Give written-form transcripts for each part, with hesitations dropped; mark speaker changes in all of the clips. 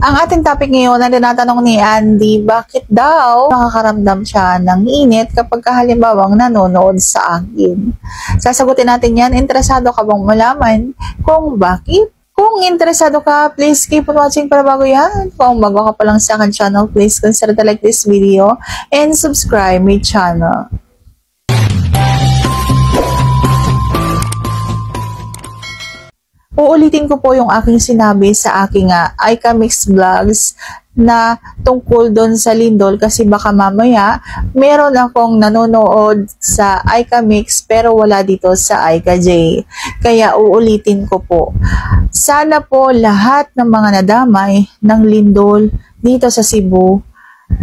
Speaker 1: Ang ating topic ngayon na tinatanong ni Andy, bakit daw nakakaramdam siya ng init kapag halimbawang nanonood sa akin? Sasagutin natin yan. Interesado ka bang malaman kung bakit? Kung interesado ka, please keep on watching para bago yan. Kung bago ka pa lang sa akin channel, please consider to like this video and subscribe my channel. Uulitin ko po yung aking sinabi sa aking iCamix vlogs na tungkol doon sa lindol kasi baka mamaya meron akong nanonood sa iCamix pero wala dito sa iCaj. Kaya uulitin ko po. Sana po lahat ng mga nadamay ng lindol dito sa Cebu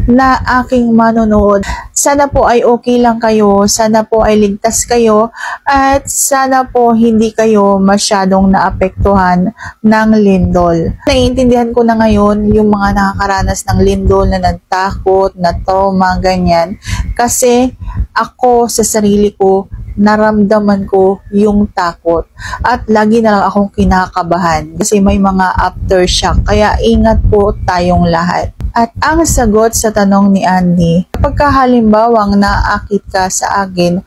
Speaker 1: na aking manonood, sana po ay okay lang kayo, sana po ay ligtas kayo, at sana po hindi kayo masyadong naapektuhan ng lindol. Naiintindihan ko na ngayon yung mga nakakaranas ng lindol na nagtakot, na trauma, ganyan. Kasi ako sa sarili ko, naramdaman ko yung takot at lagi na lang akong kinakabahan kasi may mga aftershock. Kaya ingat po tayong lahat. At ang sagot sa tanong ni Andy, kapag halimbawang naakit ka sa akin,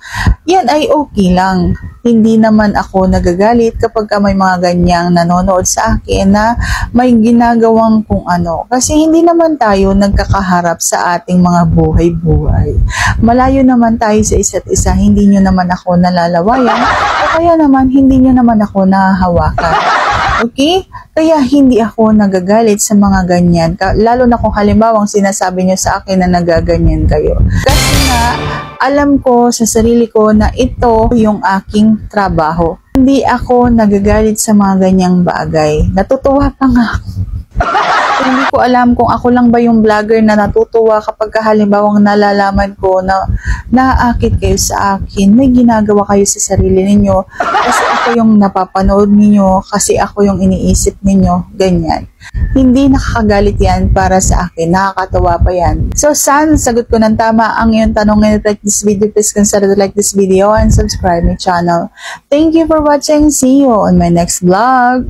Speaker 1: yan ay okay lang. Hindi naman ako nagagalit kapag may mga ganyang nanonood sa akin na may ginagawang kung ano. Kasi hindi naman tayo nagkakaharap sa ating mga buhay-buhay. Malayo naman tayo sa isa't isa, hindi nyo naman ako nalalawayan o kaya naman hindi nyo naman ako nahahawakan. Okay? Kaya hindi ako nagagalit sa mga ganyan. Lalo na kung halimbawang sinasabi nyo sa akin na nagaganyan kayo. Kasi nga, alam ko sa sarili ko na ito yung aking trabaho. Hindi ako nagagalit sa mga ganyang bagay. Natutuwa pa nga ako. Hindi ko alam kung ako lang ba yung vlogger na natutuwa kapag halimbawang nalalaman ko na naakit kayo sa akin, may ginagawa kayo sa sarili ninyo kasi ako yung napapanood ninyo, kasi ako yung iniisip ninyo, ganyan. Hindi nakakagalit yan para sa akin, nakakatawa pa yan. So, sana sagot ko ng tama ang iyong tanong ngayon. Like this video, please consider to like this video and subscribe my channel. Thank you for watching. See you on my next vlog.